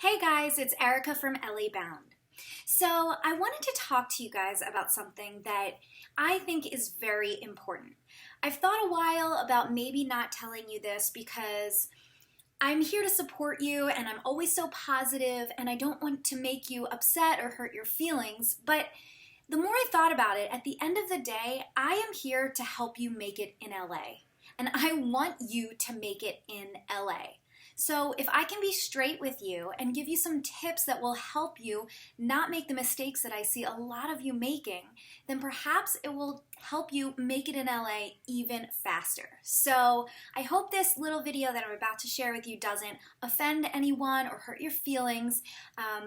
Hey guys, it's Erica from LA Bound. So, I wanted to talk to you guys about something that I think is very important. I've thought a while about maybe not telling you this because I'm here to support you and I'm always so positive and I don't want to make you upset or hurt your feelings, but the more I thought about it, at the end of the day, I am here to help you make it in LA. And I want you to make it in LA. So if I can be straight with you and give you some tips that will help you not make the mistakes that I see a lot of you making, then perhaps it will help you make it in LA even faster. So I hope this little video that I'm about to share with you doesn't offend anyone or hurt your feelings,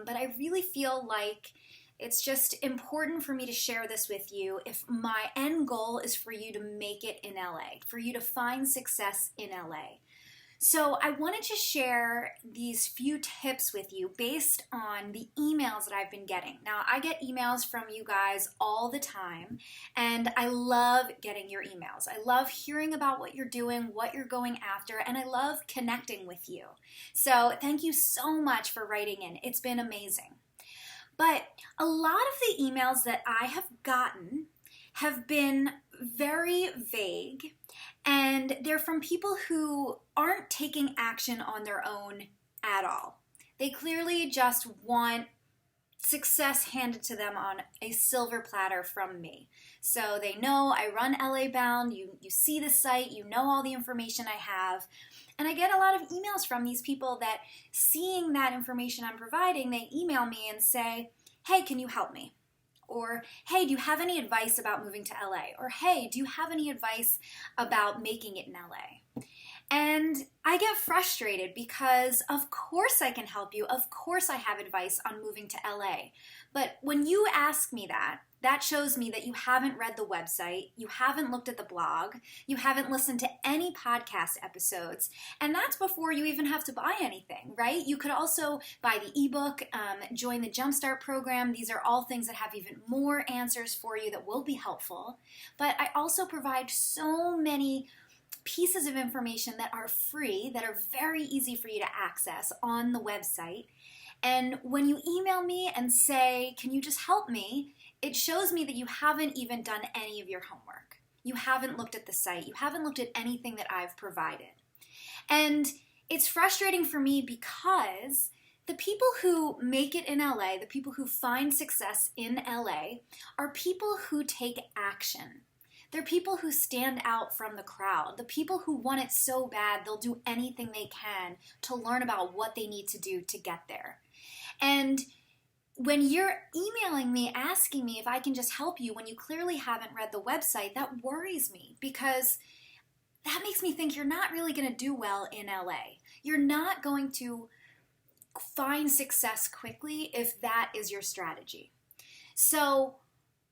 but I really feel like it's just important for me to share this with you if my end goal is for you to make it in LA, for you to find success in LA. So I wanted to share these few tips with you based on the emails that I've been getting. Now, I get emails from you guys all the time, and I love getting your emails. I love hearing about what you're doing, what you're going after, and I love connecting with you. So thank you so much for writing in. It's been amazing. But a lot of the emails that I have gotten have been very vague, and they're from people who aren't taking action on their own at all. They clearly just want success handed to them on a silver platter from me. So they know I run LA Bound, you see the site, you know all the information I have, and I get a lot of emails from these people that, seeing that information I'm providing, they email me and say, hey, can you help me? Or, hey, do you have any advice about moving to LA? Or, hey, do you have any advice about making it in LA? And I get frustrated because of course I can help you. Of course I have advice on moving to LA. But when you ask me that, that shows me that you haven't read the website, you haven't looked at the blog, you haven't listened to any podcast episodes, and that's before you even have to buy anything, right? You could also buy the ebook, join the Jumpstart program. These are all things that have even more answers for you that will be helpful. But I also provide so many pieces of information that are free, that are very easy for you to access on the website. And when you email me and say, can you just help me? It shows me that you haven't even done any of your homework. You haven't looked at the site. You haven't looked at anything that I've provided. And it's frustrating for me because the people who make it in LA, the people who find success in LA, are people who take action. They're people who stand out from the crowd, the people who want it so bad they'll do anything they can to learn about what they need to do to get there. And when you're emailing me asking me if I can just help you when you clearly haven't read the website, that worries me because that makes me think you're not really going to do well in LA. You're not going to find success quickly if that is your strategy. So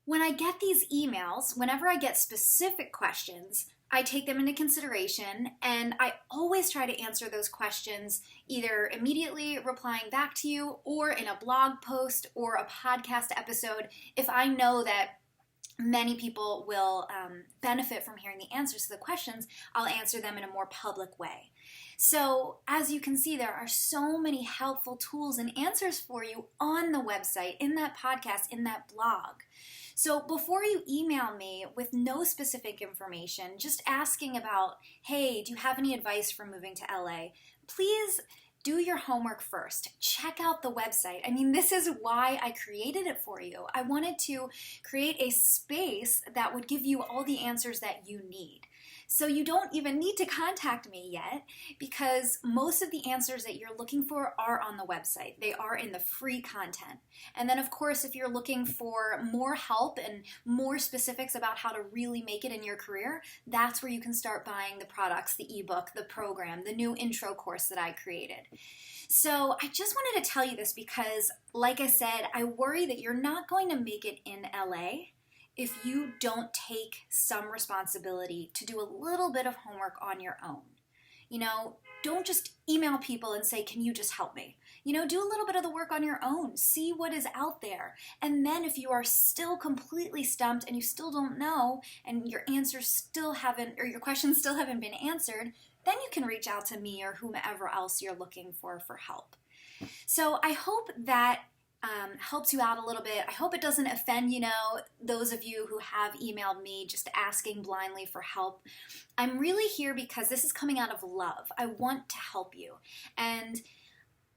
when I get these emails, whenever I get specific questions, I take them into consideration, and I always try to answer those questions either immediately replying back to you or in a blog post or a podcast episode if I know that many people will benefit from hearing the answers to the questions. I'll answer them in a more public way. So as you can see, there are so many helpful tools and answers for you on the website, in that podcast, in that blog. So before you email me with no specific information, just asking about, hey, do you have any advice for moving to LA? Please do your homework first. Check out the website. I mean, this is why I created it for you. I wanted to create a space that would give you all the answers that you need. So you don't even need to contact me yet because most of the answers that you're looking for are on the website. They are in the free content. And then of course, if you're looking for more help and more specifics about how to really make it in your career, that's where you can start buying the products, the ebook, the program, the new intro course that I created. So I just wanted to tell you this because, like I said, I worry that you're not going to make it in LA if you don't take some responsibility to do a little bit of homework on your own. You know, don't just email people and say, can you just help me? You know, do a little bit of the work on your own. See what is out there. And then if you are still completely stumped and you still don't know and your answers still haven't, or your questions still haven't been answered, then you can reach out to me or whomever else you're looking for help. So I hope that helps you out a little bit. I hope it doesn't offend, those of you who have emailed me just asking blindly for help. I'm really here because this is coming out of love. I want to help you. And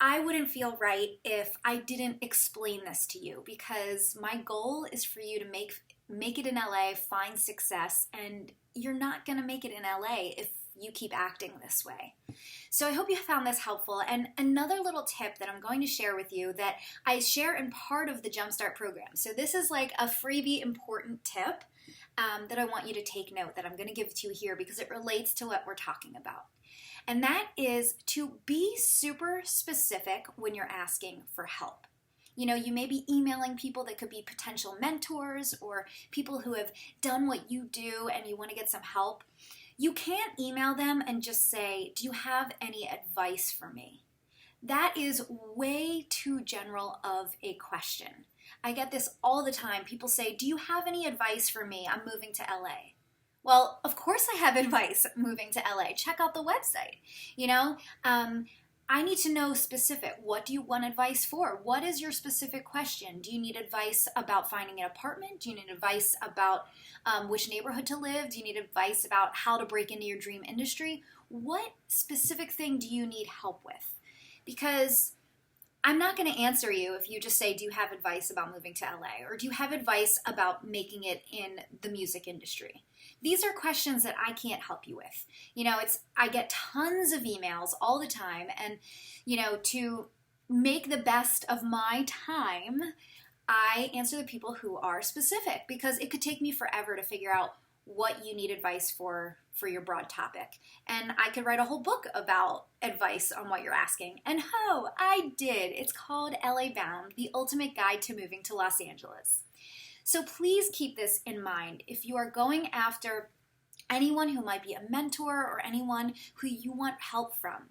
I wouldn't feel right if I didn't explain this to you, because my goal is for you to make it in LA, find success, and you're not going to make it in LA if you keep acting this way. So I hope you found this helpful. And another little tip that I'm going to share with you that I share in part of the Jumpstart program. So this is like a freebie important tip that I want you to take note, that I'm going to give to you here because it relates to what we're talking about. And that is to be super specific when you're asking for help. You may be emailing people that could be potential mentors or people who have done what you do and you want to get some help. You can't email them and just say, "Do you have any advice for me?" That is way too general of a question. I get this all the time. People say, "Do you have any advice for me? I'm moving to LA." Well, of course I have advice moving to LA. Check out the website. I need to know specific. What do you want advice for? What is your specific question? Do you need advice about finding an apartment? Do you need advice about which neighborhood to live? Do you need advice about how to break into your dream industry? What specific thing do you need help with? Because I'm not going to answer you if you just say, "Do you have advice about moving to LA?" Or "Do you have advice about making it in the music industry?" These are questions that I can't help you with. I get tons of emails all the time, and, to make the best of my time, I answer the people who are specific, because it could take me forever to figure out what you need advice for your broad topic. And I could write a whole book about advice on what you're asking. And I did. It's called LA Bound, The Ultimate Guide to Moving to Los Angeles. So please keep this in mind. If you are going after anyone who might be a mentor or anyone who you want help from,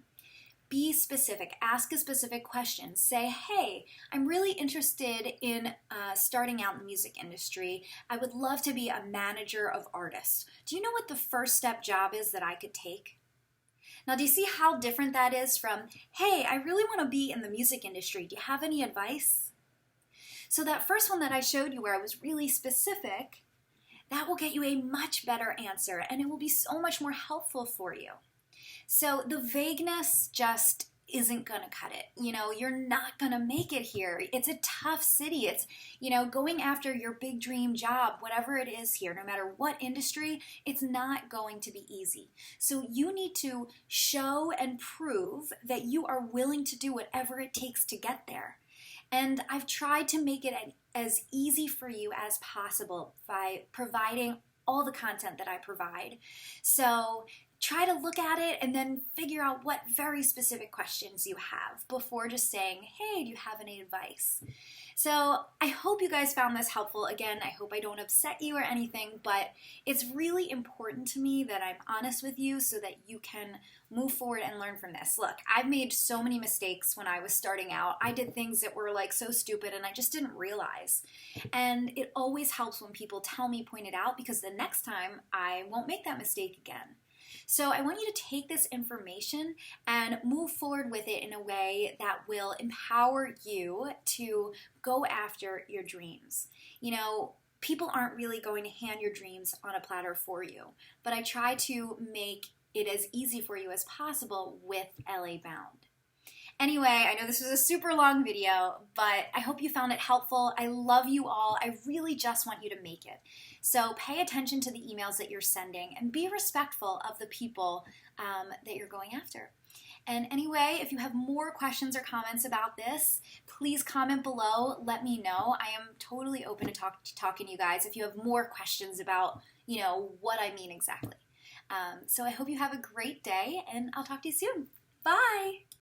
be specific. Ask a specific question. Say, "Hey, I'm really interested in starting out in the music industry. I would love to be a manager of artists. Do you know what the first step job is that I could take?" Now, do you see how different that is from, "Hey, I really want to be in the music industry. Do you have any advice?" So that first one that I showed you where I was really specific, that will get you a much better answer, and it will be so much more helpful for you. So the vagueness just isn't going to cut it. You're not going to make it here. It's a tough city. It's, going after your big dream job, whatever it is here, no matter what industry, it's not going to be easy. So you need to show and prove that you are willing to do whatever it takes to get there. And I've tried to make it as easy for you as possible by providing all the content that I provide. So try to look at it and then figure out what very specific questions you have before just saying, "Hey, do you have any advice?" So I hope you guys found this helpful. Again, I hope I don't upset you or anything, but it's really important to me that I'm honest with you so that you can move forward and learn from this. Look, I've made so many mistakes when I was starting out. I did things that were like so stupid and I just didn't realize. And it always helps when people tell me, point it out, because the next time I won't make that mistake again. So I want you to take this information and move forward with it in a way that will empower you to go after your dreams. People aren't really going to hand your dreams on a platter for you, but I try to make it as easy for you as possible with LA Bound. Anyway, I know this was a super long video, but I hope you found it helpful. I love you all. I really just want you to make it. So pay attention to the emails that you're sending and be respectful of the people that you're going after. And anyway, if you have more questions or comments about this, please comment below. Let me know. I am totally open to talking to you guys if you have more questions about, what I mean exactly. So I hope you have a great day, and I'll talk to you soon. Bye!